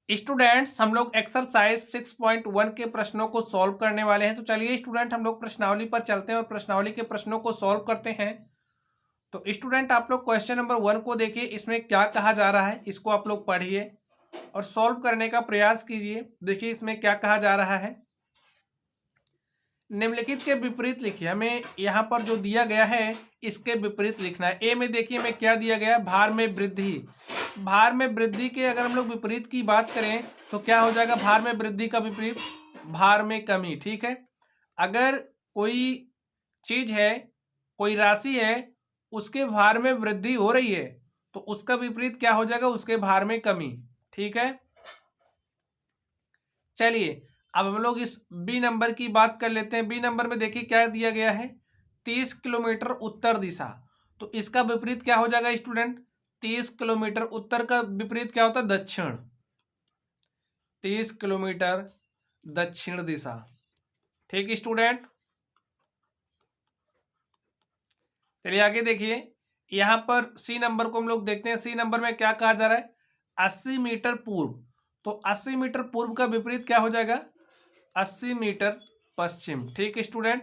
Students हम लोग exercise 6.1 के प्रश्नों को सॉल्व करने वाले हैं। तो चलिए स्टूडेंट हम लोग प्रश्नावली पर चलते हैं और प्रश्नावली के प्रश्नों को सॉल्व करते हैं। तो स्टूडेंट आप लोग क्वेश्चन नंबर 1 को देखिए, इसमें क्या कहा जा रहा है इसको आप लोग पढ़िए और सॉल्व करने का प्रयास कीजिए। देखिए इसमें क्या कहा जा रहा है, निम्नलिखित के विपरीत लिखिए। हमें यहाँ पर जो दिया गया है इसके विपरीत लिखना है। ए में देखिए हमें क्या दिया गया है, भार में वृद्धि। भार में वृद्धि के अगर हम लोग विपरीत की बात करें तो क्या हो जाएगा, भार में वृद्धि का विपरीत भार में कमी। ठीक है, अगर कोई चीज है, कोई राशि है, उसके भार में वृद्धि हो रही है तो उसका विपरीत क्या हो जाएगा, उसके भार में कमी। ठीक है, चलिए अब हम लोग इस बी नंबर की बात कर लेते हैं। बी नंबर में देखिए क्या दिया गया है, 30 किलोमीटर उत्तर दिशा। तो इसका विपरीत क्या हो जाएगा स्टूडेंट, 30 किलोमीटर उत्तर का विपरीत क्या होता है, दक्षिण। 30 किलोमीटर दक्षिण दिशा। ठीक स्टूडेंट, चलिए आगे देखिए। यहां पर सी नंबर को हम लोग देखते हैं। सी नंबर में क्या कहा जा रहा है, 80 मीटर पूर्व। तो 80 मीटर पूर्व का विपरीत क्या हो जाएगा, 80 मीटर पश्चिम। ठीक स्टूडेंट,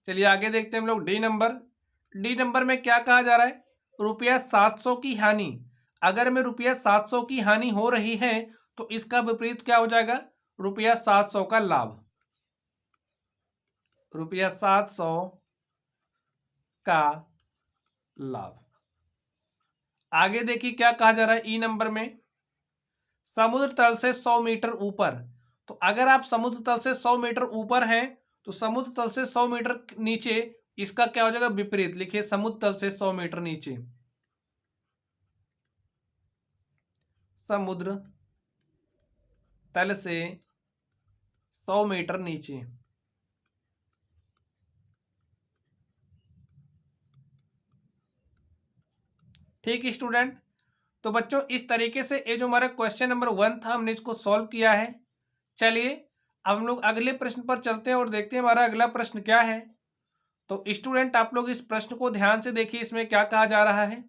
चलिए आगे देखते हैं हम लोग डी नंबर। डी नंबर में क्या कहा जा रहा है, रुपया 700 की हानि। अगर में रुपया 700 की हानि हो रही है तो इसका विपरीत क्या हो जाएगा, रुपया 700 का लाभ। रुपया 700 का लाभ। आगे देखिए क्या कहा जा रहा है ई नंबर में, समुद्र तल से 100 मीटर ऊपर। तो अगर आप समुद्र तल से 100 मीटर ऊपर हैं तो समुद्र तल से 100 मीटर नीचे इसका क्या हो जाएगा, विपरीत लिखिए, समुद्र तल से 100 मीटर नीचे। समुद्र तल से 100 मीटर नीचे। ठीक स्टूडेंट, तो बच्चों इस तरीके से ये जो हमारा क्वेश्चन नंबर 1 था हमने इसको सॉल्व किया है। चलिए अब हम लोग अगले प्रश्न पर चलते हैं और देखते हैं हमारा अगला प्रश्न क्या है। तो स्टूडेंट आप लोग इस प्रश्न को ध्यान से देखिए, इसमें क्या कहा जा रहा है,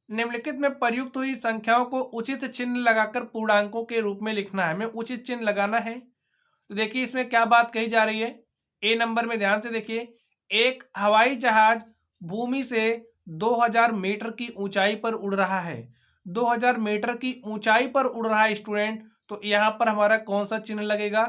निम्नलिखित में प्रयुक्त हुई संख्याओं को उचित चिन्ह लगाकर पूर्णांकों के रूप में लिखना है। हमें उचित चिन्ह लगाना है। तो देखिए इसमें क्या बात कही जा रही है, ए नंबर में ध्यान से देखिए, एक हवाई जहाज भूमि से 2000 मीटर की ऊंचाई पर उड़ रहा है। 2000 मीटर की ऊंचाई पर उड़ रहा है स्टूडेंट, तो यहां पर हमारा कौन सा चिन्ह लगेगा,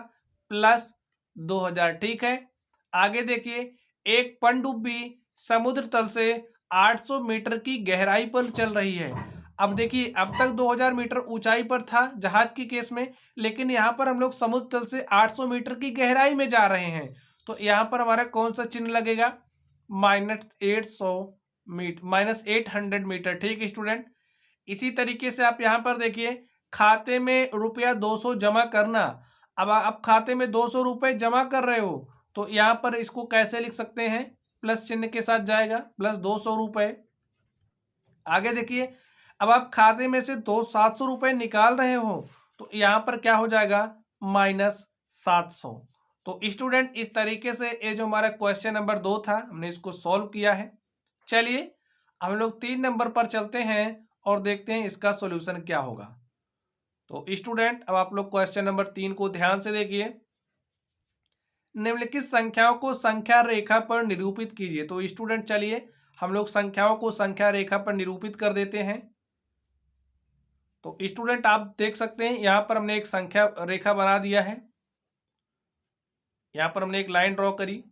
प्लस 2000। ठीक है, आगे देखिए, एक पनडुब्बी समुद्र तल से 800 मीटर की गहराई पर चल रही है। अब देखिए अब तक 2000 मीटर ऊंचाई पर था जहाज की केस में, लेकिन यहाँ पर हम लोग समुद्र तल से 800 मीटर की गहराई में जा रहे हैं। तो यहाँ पर हमारा कौन सा चिन्ह लगेगा, -800 मीटर। ठीक स्टूडेंट, इसी तरीके से आप यहाँ पर देखिए, खाते में रुपया 200 जमा करना। अब आप खाते में 200 रुपए जमा कर रहे हो तो यहाँ पर इसको कैसे लिख सकते हैं, प्लस चिन्ह के साथ जाएगा, प्लस 200 रुपए। आगे देखिए, अब आप खाते में से 700 रुपए निकाल रहे हो तो यहाँ पर क्या हो जाएगा, -700। तो स्टूडेंट इस तरीके से ये जो हमारा क्वेश्चन नंबर 2 था हमने इसको सॉल्व किया है। चलिए हम लोग 3 नंबर पर चलते हैं और देखते हैं इसका सॉल्यूशन क्या होगा। तो स्टूडेंट अब आप लोग क्वेश्चन नंबर 3 को ध्यान से देखिए, निम्नलिखित संख्याओं को संख्या रेखा पर निरूपित कीजिए। तो स्टूडेंट चलिए हम लोग संख्याओं को संख्या रेखा पर निरूपित कर देते हैं। तो स्टूडेंट आप देख सकते हैं यहाँ पर हमने एक संख्या रेखा बना दिया है, यहाँ पर हमने एक लाइन ड्रॉ करी।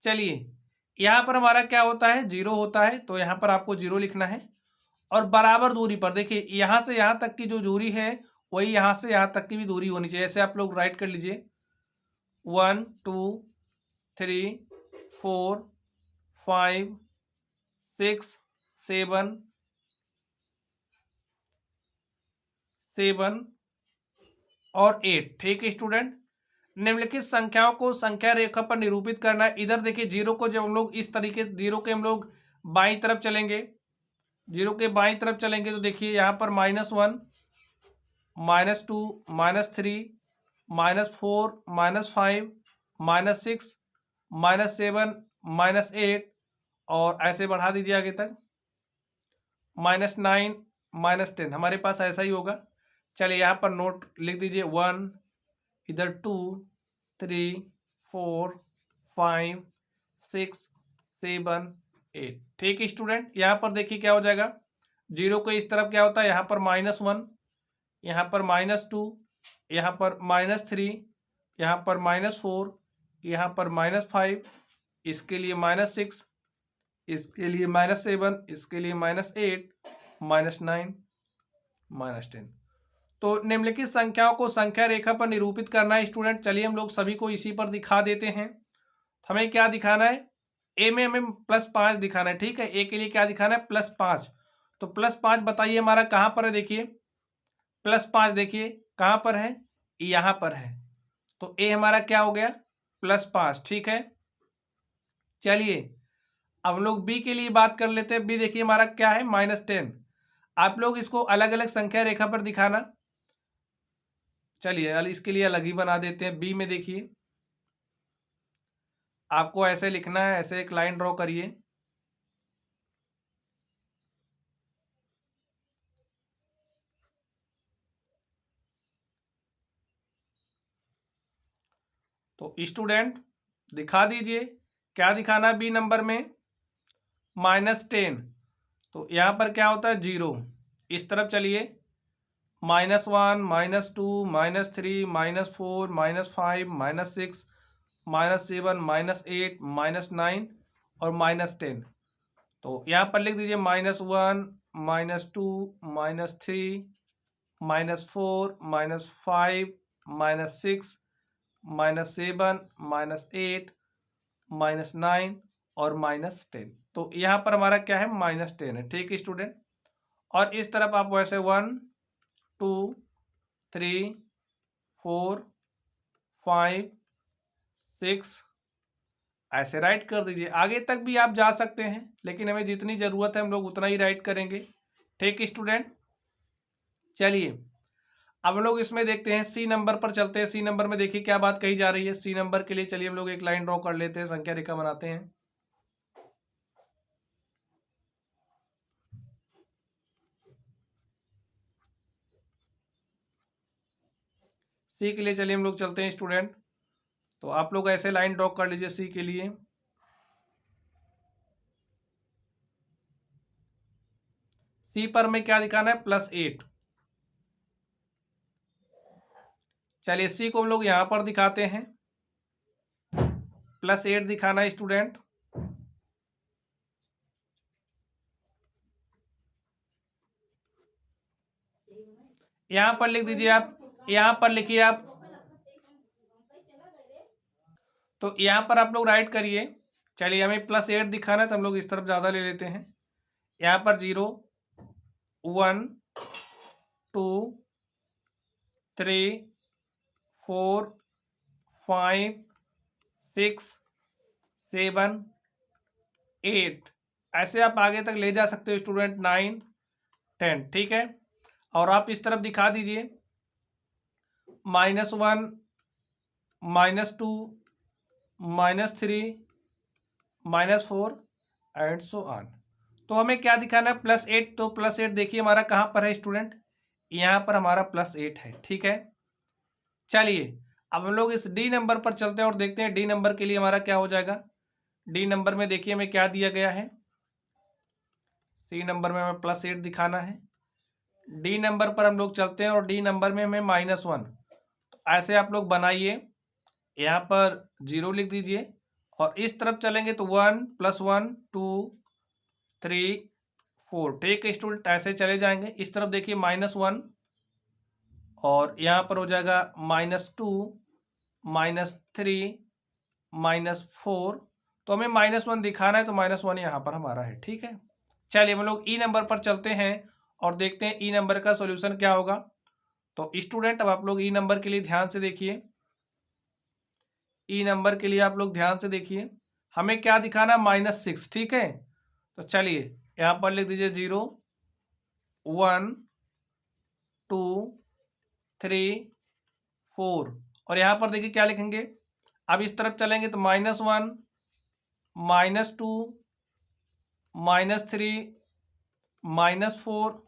चलिए यहाँ पर हमारा क्या होता है, 0 होता है, तो यहाँ पर आपको 0 लिखना है। और बराबर दूरी पर देखिए, यहाँ से यहाँ तक की जो दूरी है वही यहाँ से यहाँ तक की भी दूरी होनी चाहिए। ऐसे आप लोग राइट कर लीजिए, 1 2 3 4 5 6 7 7 और 8। ठीक है स्टूडेंट, निम्नलिखित संख्याओं को संख्या रेखा पर निरूपित करना है। इधर देखिए 0 को जब हम लोग इस तरीके 0 के हम लोग बाईं तरफ चलेंगे, 0 के बाईं तरफ चलेंगे तो देखिए यहाँ पर -1 -2 -3 -4 -5 -6 -7 -8 और ऐसे बढ़ा दीजिए आगे तक, -9 -10, हमारे पास ऐसा ही होगा। चलिए यहाँ पर नोट लिख दीजिए 1, इधर 2 3 4 5 6 7 8। ठीक है स्टूडेंट, यहाँ पर देखिए क्या हो जाएगा, जीरो को इस तरफ क्या होता है, यहाँ पर -1, यहाँ पर -2, यहाँ पर -3, यहाँ पर -4, यहाँ पर -5, इसके लिए -6, इसके लिए -7, इसके लिए -8, -9, -10। तो निम्नलिखित संख्याओं को संख्या रेखा पर निरूपित करना है स्टूडेंट। चलिए हम लोग सभी को इसी पर दिखा देते हैं। हमें क्या दिखाना है, ए में हमें +5 दिखाना है। ठीक है, ए के लिए क्या दिखाना है, +5। तो +5 बताइए हमारा कहाँ पर है, देखिए +5 देखिए कहाँ पर है, यहाँ पर है। तो ए हमारा क्या हो गया, +5। ठीक है, चलिए अब लोग बी के लिए बात कर लेते हैं। बी देखिए हमारा क्या है, -10। आप लोग इसको अलग अलग संख्या रेखा पर दिखाना। चलिए इसके लिए अलग ही बना देते हैं। बी में देखिए आपको ऐसे लिखना है, ऐसे एक लाइन ड्रॉ करिए। तो स्टूडेंट दिखा दीजिए क्या दिखाना है बी नंबर में, -10। तो यहाँ पर क्या होता है, 0। इस तरफ चलिए, -1 -2 -3 -4 -5 -6 -7 -8 -9 और -10। तो यहाँ पर लिख दीजिए -1 -2 -3 -4 -5 -6 -7 -8 -9 और -10। तो यहाँ पर हमारा क्या है, -10 है। ठीक है स्टूडेंट, और इस तरफ आप वैसे 1 2 3 4 5 6 ऐसे राइट कर दीजिए। आगे तक भी आप जा सकते हैं, लेकिन हमें जितनी ज़रूरत है हम लोग उतना ही राइट करेंगे। ठीक स्टूडेंट, चलिए अब लोग इसमें देखते हैं, सी नंबर पर चलते हैं। सी नंबर में देखिए क्या बात कही जा रही है। सी नंबर के लिए चलिए हम लोग एक लाइन ड्रॉ कर लेते हैं, संख्या रेखा बनाते हैं। सी के लिए चलिए हम लोग चलते हैं स्टूडेंट। तो आप लोग ऐसे लाइन ड्रॉ कर लीजिए सी के लिए। सी पर में क्या दिखाना है, +8। चलिए सी को हम लोग यहां पर दिखाते हैं, +8 दिखाना है स्टूडेंट। यहां पर लिख दीजिए आप, यहां पर लिखिए आप। तो यहां पर आप लोग राइट करिए। चलिए हमें +8 दिखाना है तो हम लोग इस तरफ ज़्यादा ले लेते हैं। यहाँ पर 0 1 2 3 4 5 6 7 8 ऐसे आप आगे तक ले जा सकते हो स्टूडेंट, 9 10। ठीक है, और आप इस तरफ दिखा दीजिए -1 -2 -3 -4 एंड सो ऑन। तो हमें क्या दिखाना है, +8। तो +8 देखिए हमारा कहाँ पर है स्टूडेंट, यहाँ पर हमारा +8 है। ठीक है, चलिए अब हम लोग इस डी नंबर पर चलते हैं और देखते हैं डी नंबर के लिए हमारा क्या हो जाएगा। डी नंबर में देखिए हमें क्या दिया गया है, सी नंबर में हमें +8 दिखाना है। डी नंबर पर हम लोग चलते हैं और डी नंबर में हमें -1। तो ऐसे आप लोग बनाइए, यहाँ पर 0 लिख दीजिए और इस तरफ चलेंगे तो 1 +1 2 3 4। ठीक है स्टूडेंट, ऐसे चले जाएंगे। इस तरफ देखिए -1 और यहाँ पर हो जाएगा -2 -3 -4। तो हमें -1 दिखाना है तो -1 यहाँ पर हमारा है। ठीक है, चलिए हम लोग ई नंबर पर चलते हैं और देखते हैं ई नंबर का सॉल्यूशन क्या होगा। तो स्टूडेंट अब आप लोग ई नंबर के लिए ध्यान से देखिए। ई नंबर के लिए आप लोग ध्यान से देखिए, हमें क्या दिखाना, -6। ठीक है, तो चलिए यहाँ पर लिख दीजिए 0 1 2 3 4 और यहाँ पर देखिए क्या लिखेंगे। अब इस तरफ चलेंगे तो -1 -2, -3, -4,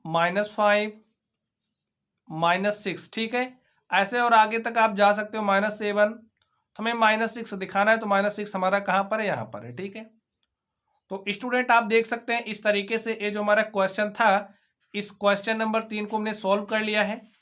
-5, -6, ठीक है। ऐसे और आगे तक आप जा सकते हो, -7। तो हमें -6 दिखाना है, तो -6 हमारा कहाँ पर है, यहाँ पर है, ठीक है। तो स्टूडेंट आप देख सकते हैं इस तरीके से ये जो हमारा क्वेश्चन था, इस क्वेश्चन नंबर 3 को हमने सॉल्व कर लिया है।